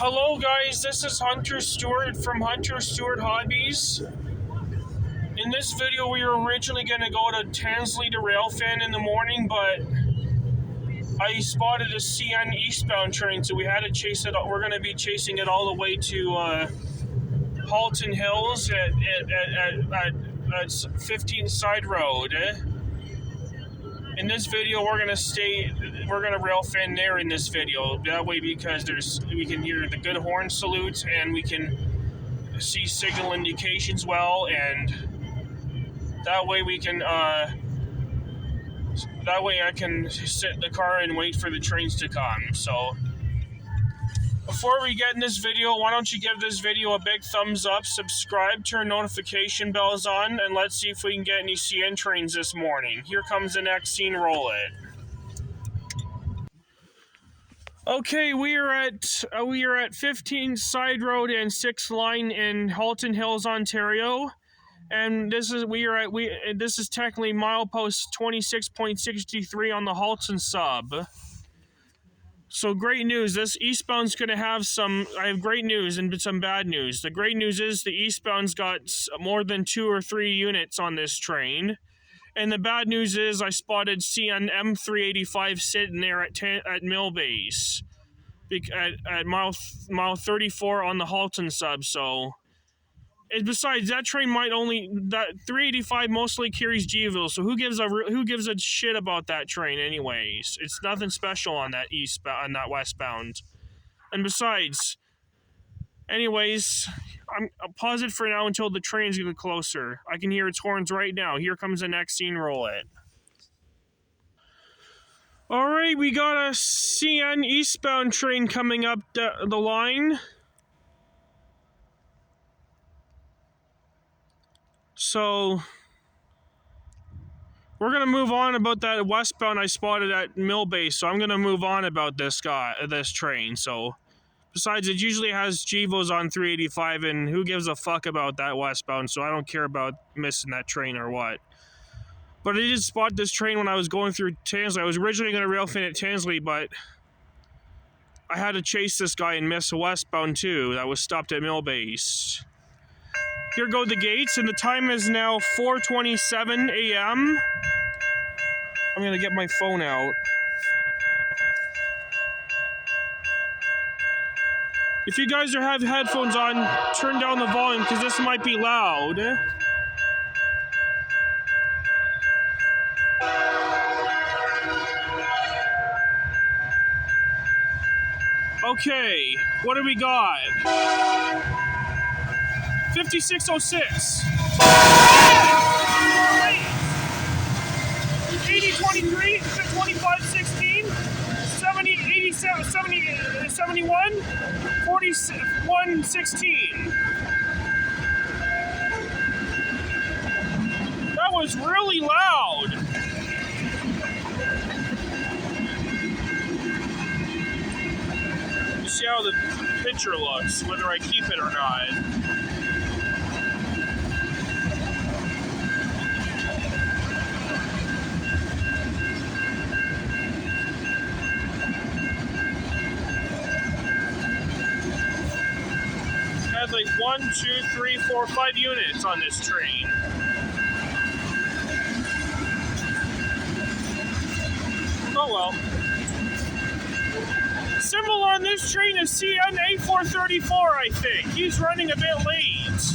Hello guys, this is Hunter Stewart from Hunter Stewart Hobbies. In this video we were originally going to go to Tansley to Railfan in the morning, but I spotted a CN eastbound train, so we had to chase it. We're going to be chasing it all the way to Halton Hills at 15th Side Road. In this video, we're gonna Railfan there in this video. That way, because we can hear the good horn salutes and we can see signal indications well, and that way we can that way I can sit in the car and wait for the trains to come. So before we get in this video, why don't you give this video a big thumbs up, subscribe, turn notification bells on, and let's see if we can get any CN trains this morning. Here comes the next scene, roll it. Okay, we are at 15th Side Road and 6th Line in Halton Hills, Ontario. And this is technically milepost 26.63 on the Halton sub. So great news, this eastbound's going to have I have great news and some bad news. The great news is the eastbound's got more than 2 or 3 units on this train. And the bad news is I spotted CN M385 sitting there at MILEPOST at mile 34 on the Halton sub. So, and besides, that train that 385 mostly carries GVIL, so who gives a shit about that train anyways? It's nothing special on that westbound. And besides, anyways, I'll pause it for now until the trains get closer. I can hear its horns right now. Here comes the next scene, roll it. Alright, we got a CN eastbound train coming up the line. So, we're going to move on about that westbound I spotted at MILEPOST, so I'm going to move on about this train. So, besides, it usually has GVOs on 385, and who gives a fuck about that westbound, so I don't care about missing that train or what. But I did spot this train when I was going through Tansley. I was originally going to Railfan at Tansley, but I had to chase this guy and miss a westbound too that was stopped at MILEPOST. Here go the gates, and the time is now 4:27 a.m. I'm going to get my phone out. If you guys have headphones on, turn down the volume because this might be loud. Okay, what do we got? 5606. 8023, 2516, 70, 87, 70, 71, 4116. That was really loud. You see how the picture looks, whether I keep it or not. Had like 1, 2, 3, 4, 5 units on this train. Oh well. Symbol on this train is CN A434, I think. He's running a bit late.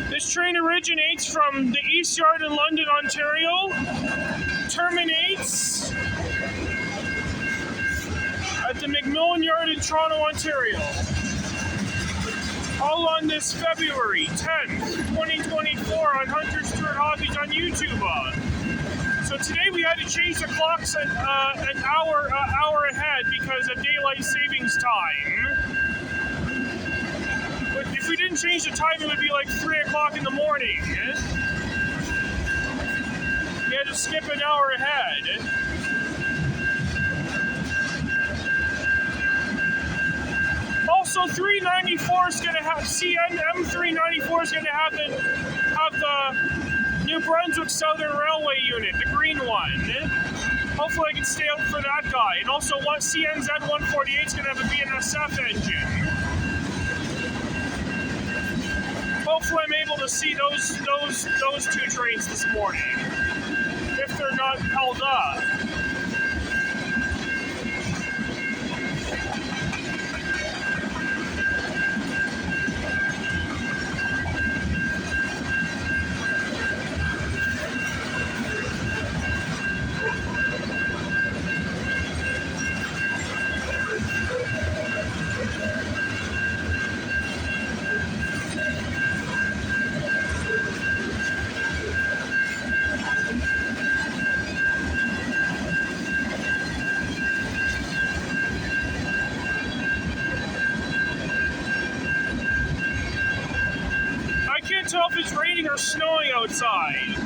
This train originates from the East Yard in London, Ontario, terminates at the McMillan Yard in Toronto, Ontario. All on this February 10th, 2024 on Hunter Stewart Hobbies on YouTube. So today we had to change the clocks an hour ahead because of daylight savings time. But if we didn't change the time, it would be like 3 o'clock in the morning. We had to skip an hour ahead. Also, 394 is going to have CN M394 is going to have the New Brunswick Southern Railway unit, the green one. Hopefully I can stay out for that guy. And also, what CNZ 148 is going to have a BNSF engine. Hopefully, I'm able to see those two trains this morning, if they're not held up. Tell if it's raining or snowing outside.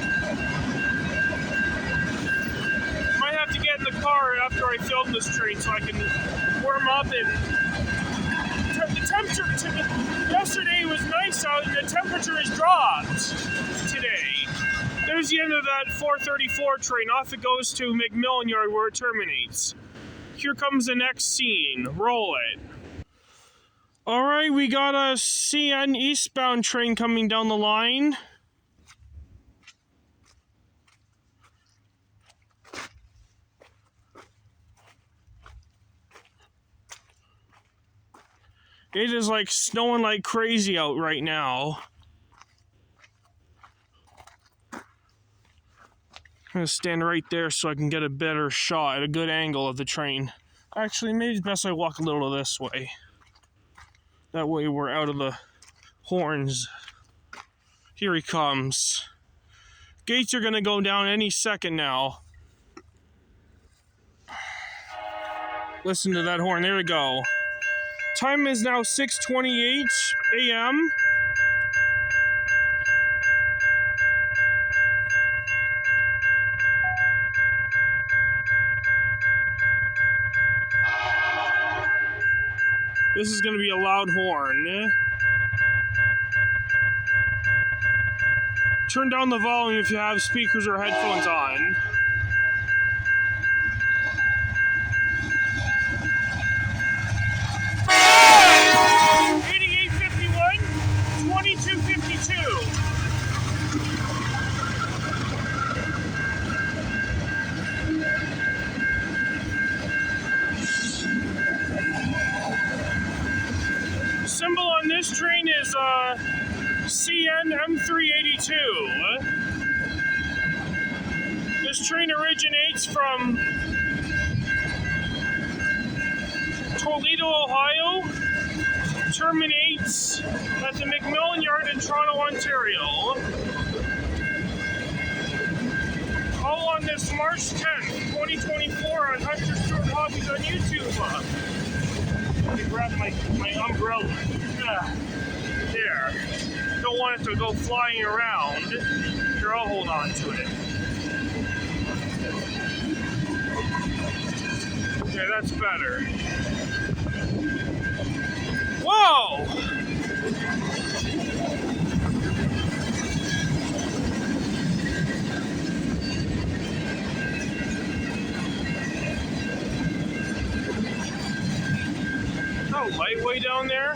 Might have to get in the car after I film this train so I can warm up. And the temperature yesterday was nice out, and the temperature has dropped today. There's the end of that 434 train. Off it goes to McMillan Yard where it terminates. Here comes the next scene. Roll it. Alright, we got a CN eastbound train coming down the line. It is like snowing like crazy out right now. I'm gonna stand right there so I can get a better shot, a good angle of the train. Actually, maybe it's best I walk a little this way. That way we're out of the horns. Here he comes. Gates are gonna go down any second now. Listen to that horn, there we go. Time is now 6:28 a.m. This is going to be a loud horn. Turn down the volume if you have speakers or headphones on. Symbol on this train is CN M382. This train originates from Toledo, Ohio, terminates at the McMillan Yard in Toronto, Ontario. All on this March 10th, 2024 on Hunter Stewart Hobbies on YouTube. Let me grab my umbrella. There. Don't want it to go flying around. Here, I'll hold on to it. Okay, that's better. Whoa! Oh, light way down there?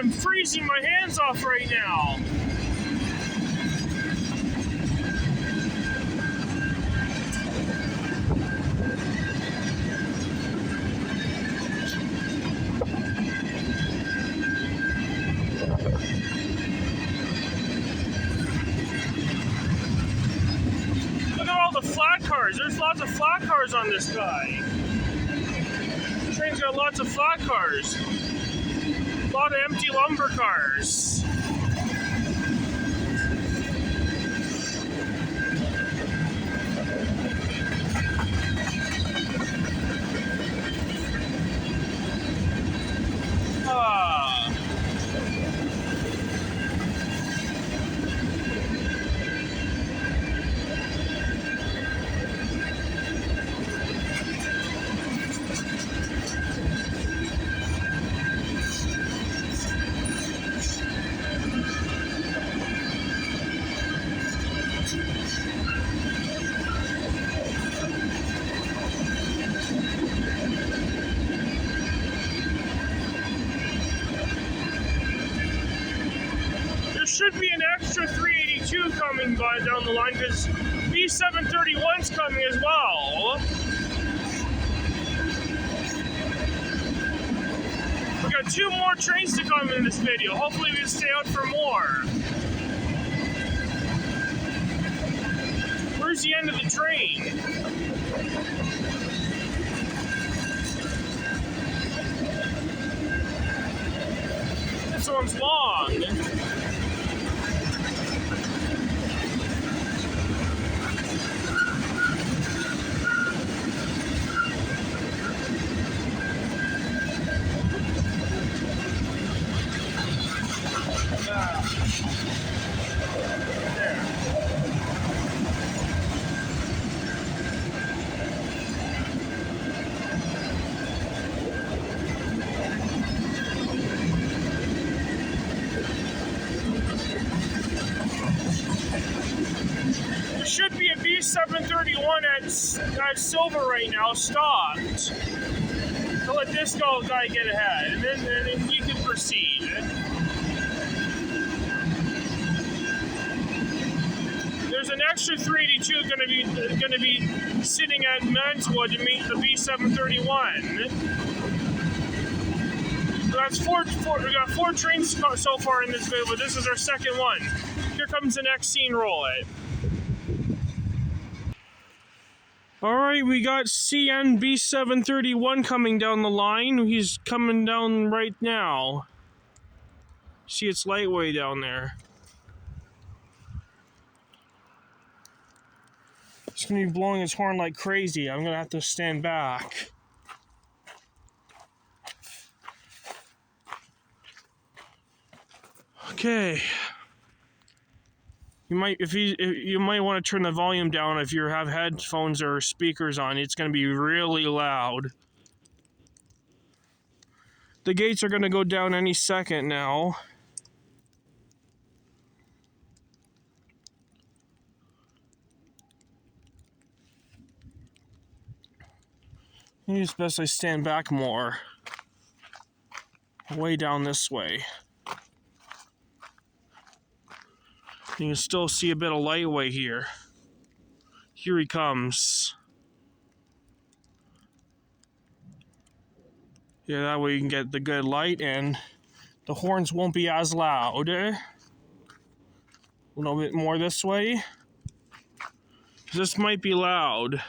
I'm freezing my hands off right now. Look at all the flat cars. There's lots of flat cars on this guy. The train's got lots of flat cars. A lot of empty lumber cars. should be an extra 382 coming by down the line because B731's coming as well. We got 2 more trains to come in this video. Hopefully we can stay out for more. Where's the end of the train? This one's long. There should be a B731 at Silver right now, stopped. So let this guy get ahead, and then you can proceed. There's an extra 382 going to be sitting at Manswood to meet the B731. So that's four. We got 4 trains so far in this video, but this is our second one. Here comes the next scene. Roll it. All right, we got CN B731 coming down the line. He's coming down right now. See, it's lightway down there. He's gonna be blowing his horn like crazy. I'm gonna have to stand back. Okay. You might want to turn the volume down if you have headphones or speakers on. It's going to be really loud. The gates are going to go down any second now. It's best I stand back more. Way down this way. You can still see a bit of lightway here. Here he comes. Yeah, that way you can get the good light and the horns won't be as loud. A little bit more this way. This might be loud.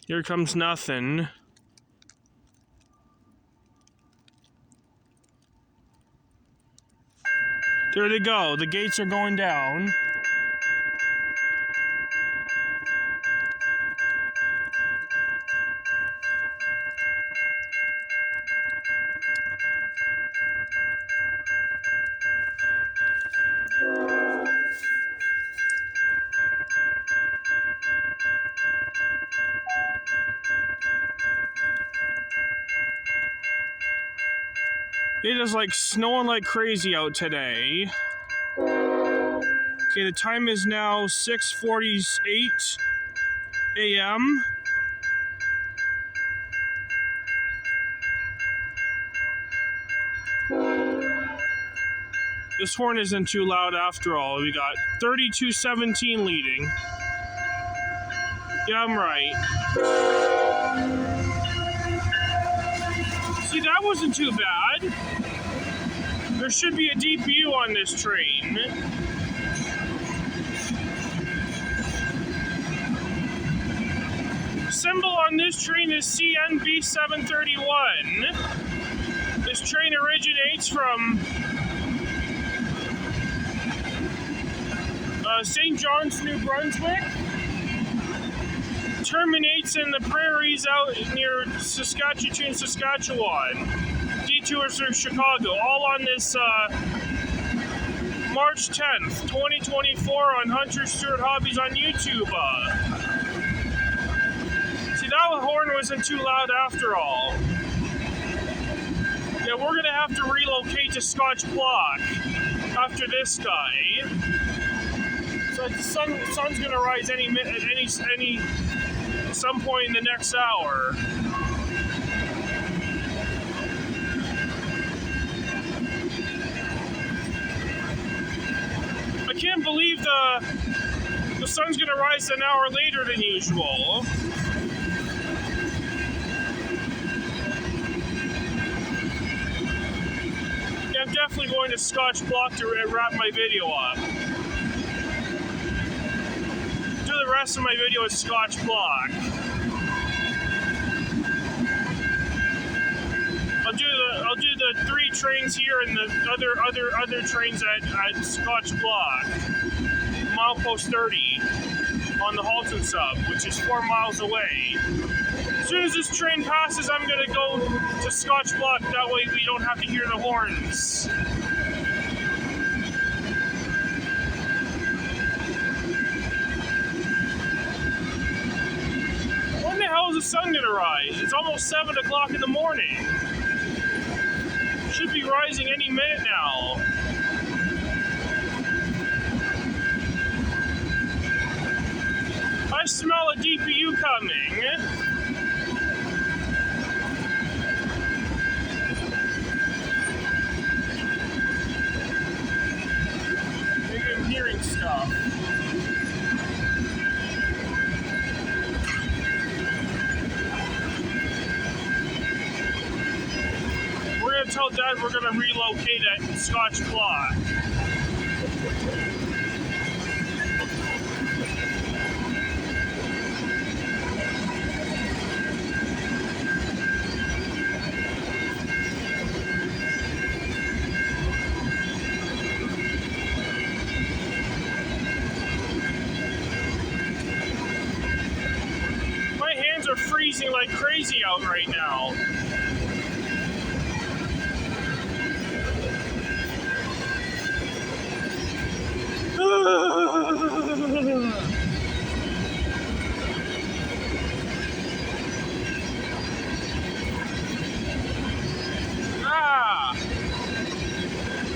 Here comes nothing. There they go. The gates are going down. It is like snowing like crazy out today. Okay, the time is now 6:48 a.m. This horn isn't too loud after all. We got 3217 leading. Yeah, I'm right. See, that wasn't too bad. There should be a DPU on this train. Symbol on this train is CNB731. This train originates from St. John's, New Brunswick. Terminates in the prairies out near Saskatchewan, Saskatchewan. Detours through Chicago. All on this March 10th, 2024 on Hunter Stewart Hobbies on YouTube. See, that horn wasn't too loud after all. Yeah, we're gonna have to relocate to SCOTCH block after this guy. So the sun's gonna rise any some point in the next hour. I can't believe the sun's gonna rise an hour later than usual. Yeah, I'm definitely going to Scotch Block to wrap my video up. Do the rest of my video at Scotch Block. I'll do the 3 trains here and the other trains at Scotch Block. Milepost 30 on the Halton sub, which is 4 miles away. As soon as this train passes, I'm gonna go to Scotch Block. That way we don't have to hear the horns. When the hell is the sun gonna rise? It's almost 7 o'clock in the morning. Should be rising any minute now. I smell a DPU coming. Maybe I'm hearing stuff. We're gonna tell Dad we're gonna relocate at Scotch Block. My hands are freezing like crazy out right now.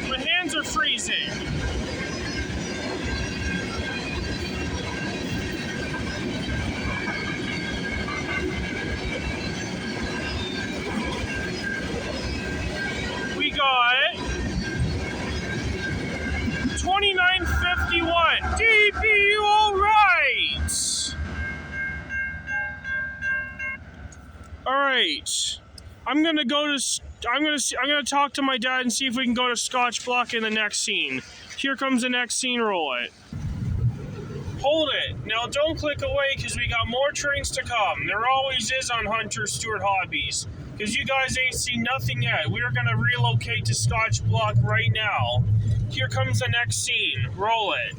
My hands are freezing. We got 2951 DPU, all right. All right. I'm gonna talk to my dad and see if we can go to Scotch Block in the next scene. Here comes the next scene. Roll it. Hold it. Now don't click away because we got more trains to come. There always is on Hunter Stewart Hobbies. Because you guys ain't seen nothing yet. We are gonna relocate to Scotch Block right now. Here comes the next scene. Roll it.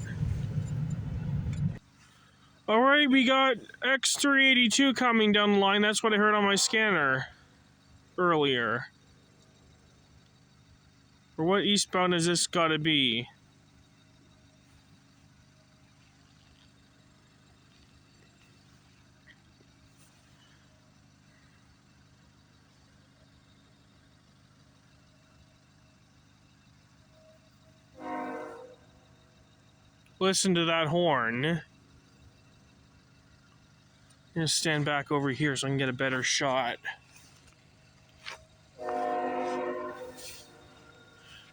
Alright, we got X382 coming down the line. That's what I heard on my scanner earlier. Or what eastbound has this gotta be? Listen to that horn. I'm gonna stand back over here so I can get a better shot.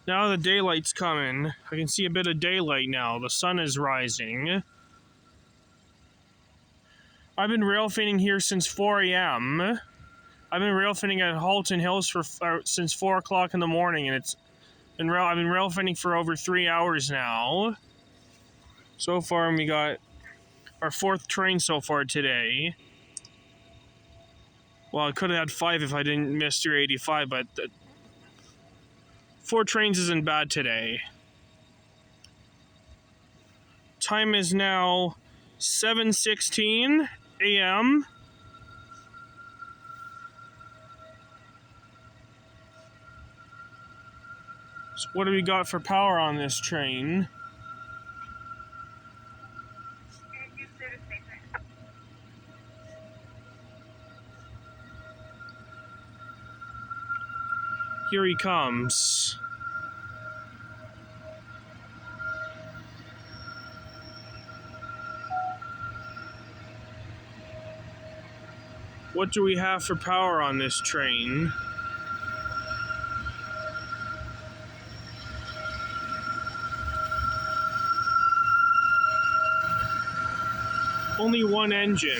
Now the daylight's coming. I can see a bit of daylight now. The sun is rising. I've been railfanning here since 4 a.m. I've been railfanning at Halton Hills since 4 o'clock in the morning, and I've been railfanning for over 3 hours now. So far, we got our 4th train so far today. Well, I could have had 5 if I didn't miss 385, but 4 trains isn't bad today. Time is now 7:16 a.m. So what do we got for power on this train? Here he comes. What do we have for power on this train? Only one engine.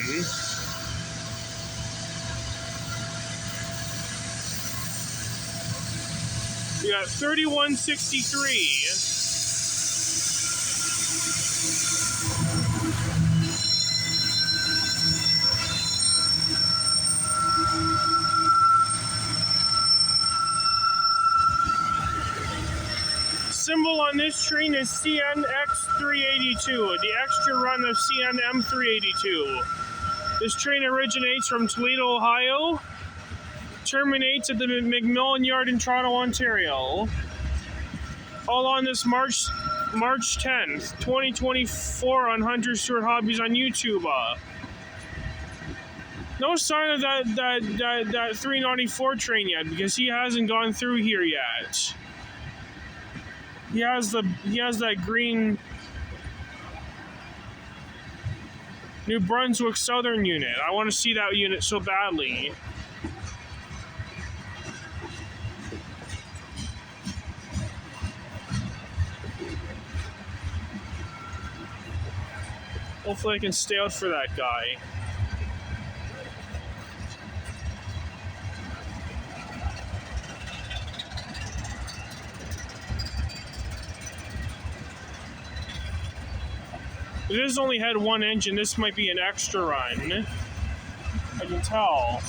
We got 3163. Symbol on this train is CNX382, the extra run of CNM382. This train originates from Toledo, Ohio, terminates at the McMillan Yard in Toronto, Ontario. All on this March 10th, 2024 on Hunter Stewart Hobbies on YouTube. No sign of that 394 train yet because he hasn't gone through here yet. He has that green New Brunswick Southern unit. I want to see that unit so badly. Hopefully I can stay out for that guy. It has only had one engine. This might be an extra run. I can tell.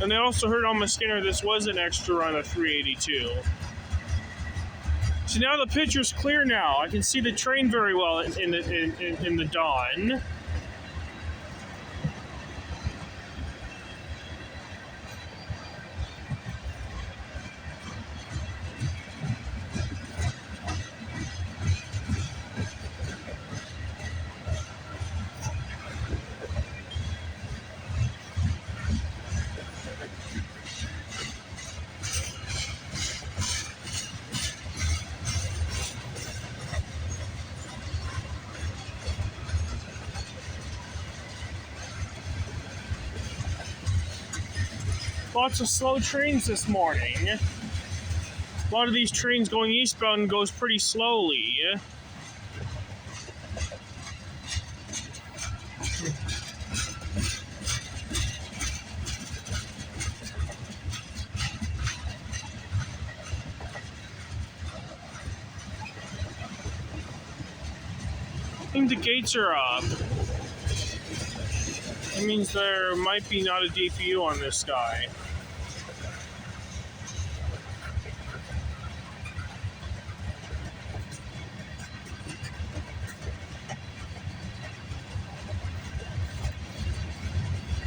And I also heard on my scanner this was an extra run of 382. So now the picture's clear now. I can see the train very well in the dawn. Lots of slow trains this morning. A lot of these trains going eastbound goes pretty slowly. I think the gates are up. That means there might be not a DPU on this guy.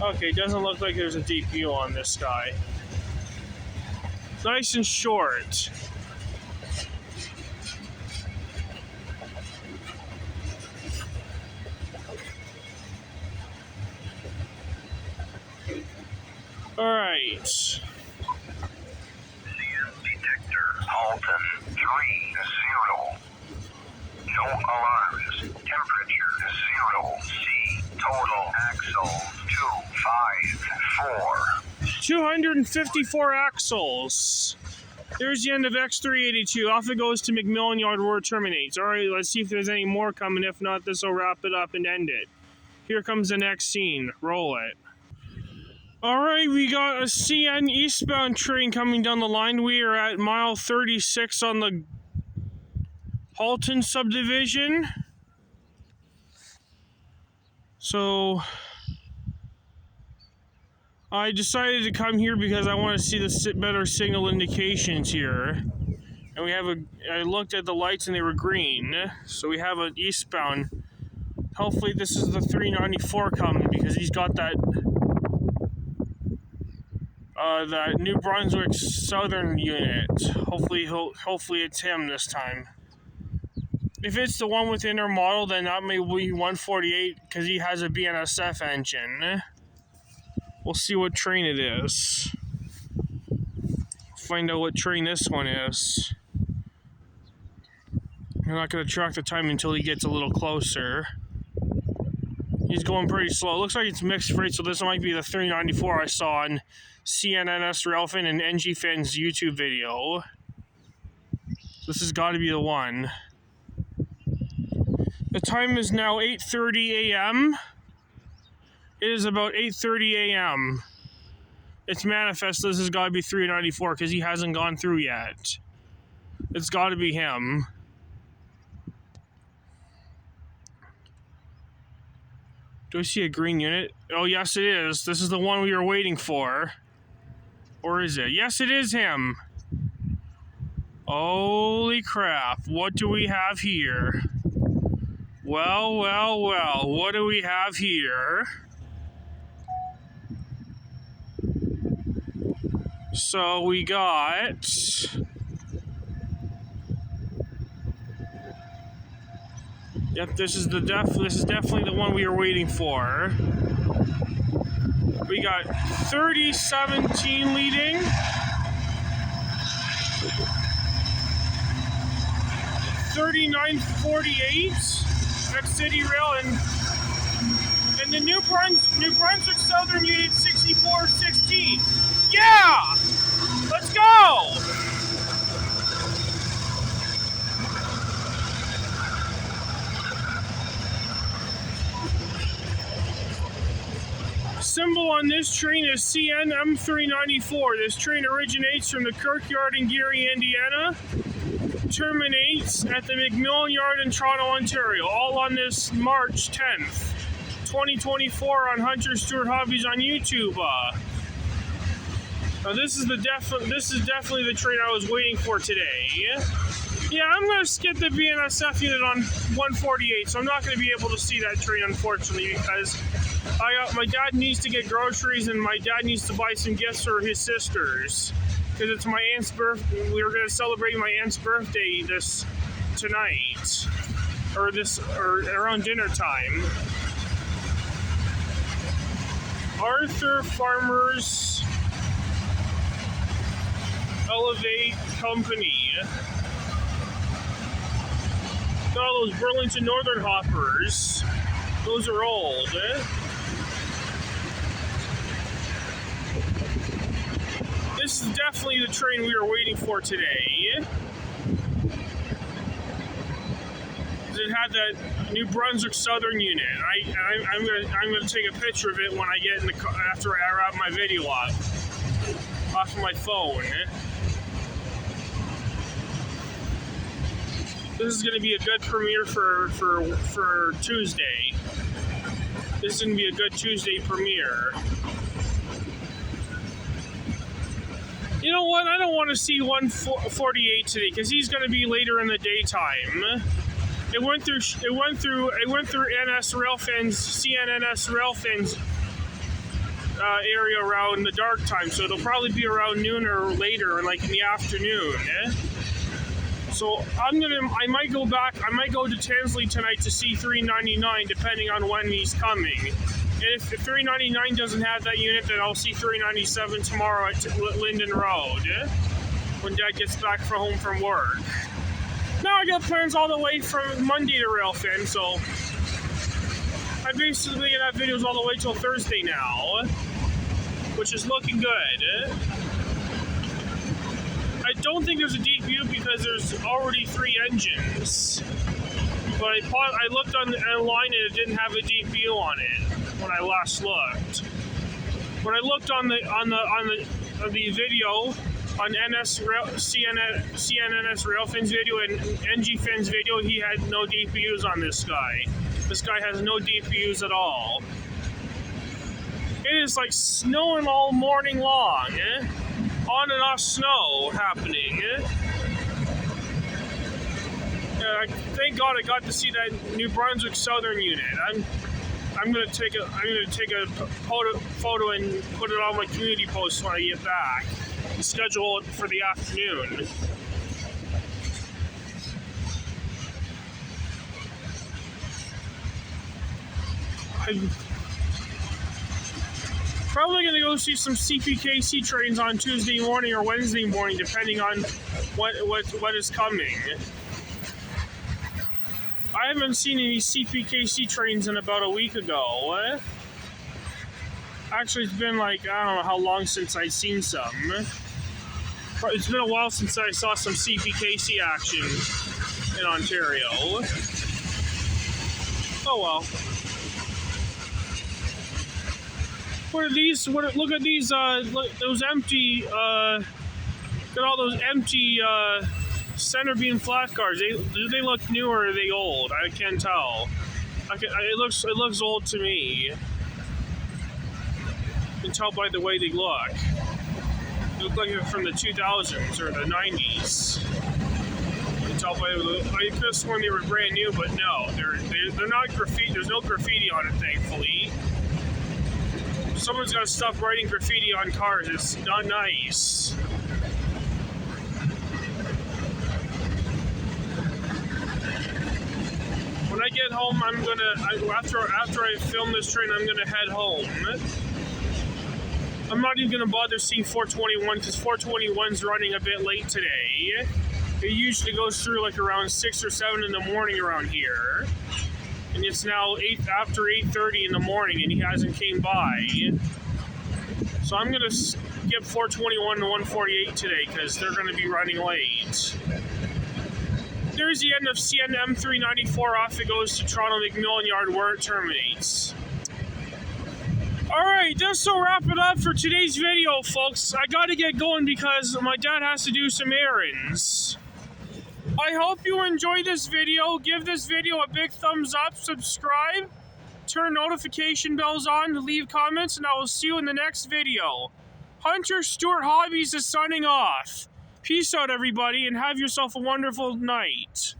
Okay, doesn't look like there's a DPU on this guy. Nice and short. Alright. CM detector, Halton 30. No alarms. Temperature 0 C. Total axles 254. 254 axles. There's the end of X382. Off it goes to McMillan Yard where it terminates. Alright, let's see if there's any more coming. If not, this will wrap it up and end it. Here comes the next scene. Roll it. Alright, we got a CN eastbound train coming down the line. We are at mile 36 on the Halton subdivision. So I decided to come here because I want to see the better signal indications here. And we have I looked at the lights and they were green. So we have an eastbound. Hopefully this is the 394 coming because he's got that New Brunswick Southern unit. Hopefully it's him this time. If it's the one within our model, then that may be 148 because he has a BNSF engine. We'll see what train it is. Find out what train this one is. I'm not going to track the time until he gets a little closer. He's going pretty slow. Looks like it's mixed freight, so this might be the 394 I saw on CNNS Railfan and NGFan's YouTube video. This has got to be the one. The time is now 8:30 a.m. It is about 8:30 a.m. It's manifest. This has got to be 394 because he hasn't gone through yet. It's got to be him. Do I see a green unit? Oh, yes, it is. This is the one we were waiting for. Or is it? Yes, it is him. Holy crap. What do we have here? Well, well, well. What do we have here? So we got... Yep, this is definitely the one we were waiting for. We got 3017 leading. 3948 at City Rail and the New Brunswick Southern Unit 6416. Yeah! Let's go! Symbol on this train is CNM394. This train originates from the Kirkyard in Gary, Indiana, terminates at the McMillan Yard in Toronto, Ontario, all on this March 10th, 2024 on Hunter Stewart Hobbies on YouTube. Now this is definitely the train I was waiting for today. Yeah, I'm going to skip the BNSF unit on 148, so I'm not going to be able to see that train, unfortunately, because my dad needs to get groceries and my dad needs to buy some gifts for his sisters, because it's my aunt's birthday. We were going to celebrate my aunt's birthday tonight, or around dinner time. Arthur Farmers Elevate Company. Got all those Burlington Northern hoppers. Those are old, This is definitely the train we were waiting for today. It had that New Brunswick Southern unit. I'm gonna take a picture of it when I get in the car after I wrap my video off of my phone. This is gonna be a good premiere for Tuesday. This is gonna be a good Tuesday premiere. You know what? I don't want to see 148 today because he's going to be later in the daytime. It went through NS Railfan's, CNNS Railfan's area around the dark time, so it'll probably be around noon or later, like in the afternoon. So I might go to Tansley tonight to see 399, depending on when he's coming. And if 399 doesn't have that unit, then I'll see 397 tomorrow at Linden Road, when Dad gets back home from work. Now I got plans all the way from Monday to Railfan, so I'm basically gonna have videos all the way till Thursday now, which is looking good. I don't think there's a DPU because there's already 3 engines. But I looked online and it didn't have a DPU on it when I last looked. When I looked on the video on CNNS Railfan's video and NGFan's video, he had no DPUs on this guy. This guy has no DPUs at all. It is like snowing all morning long, On and off snow happening, Thank God I got to see that New Brunswick Southern unit. I'm gonna take a photo and put it on my community post when I get back and schedule it for the afternoon. I'm probably gonna go see some CPKC trains on Tuesday morning or Wednesday morning, depending on what is coming. I haven't seen any CPKC trains in about a week ago. Actually, it's been like, I don't know how long since I've seen some. It's been a while since I saw some CPKC action in Ontario. Oh well. What are these? Look at these. Those empty. Got all those empty center beam flat cars. Do they look new or are they old? I can't tell. It looks old to me. You can tell by the way they look. They look like they're from the 2000s or the 90s. You can tell by I could have sworn they were brand new, but no, they're not graffiti. There's no graffiti on it, thankfully. Someone's got to stop writing graffiti on cars. It's not nice. When I get home, after I film this train, I'm gonna head home. I'm not even gonna bother seeing 421 because 421's running a bit late today. It usually goes through like around 6 or 7 in the morning around here. And it's now after 8:30 in the morning and he hasn't came by. So I'm gonna skip 421 to 148 today because they're gonna be running late. There's the end of CNM 394. Off it goes to Toronto McMillan Yard where it terminates. Alright, this will wrap it up for today's video, folks. I gotta get going because my dad has to do some errands. I hope you enjoyed this video. Give this video a big thumbs up, subscribe, turn notification bells on, leave comments, and I will see you in the next video. Hunter Stewart Hobbies is signing off. Peace out, everybody, and have yourself a wonderful night.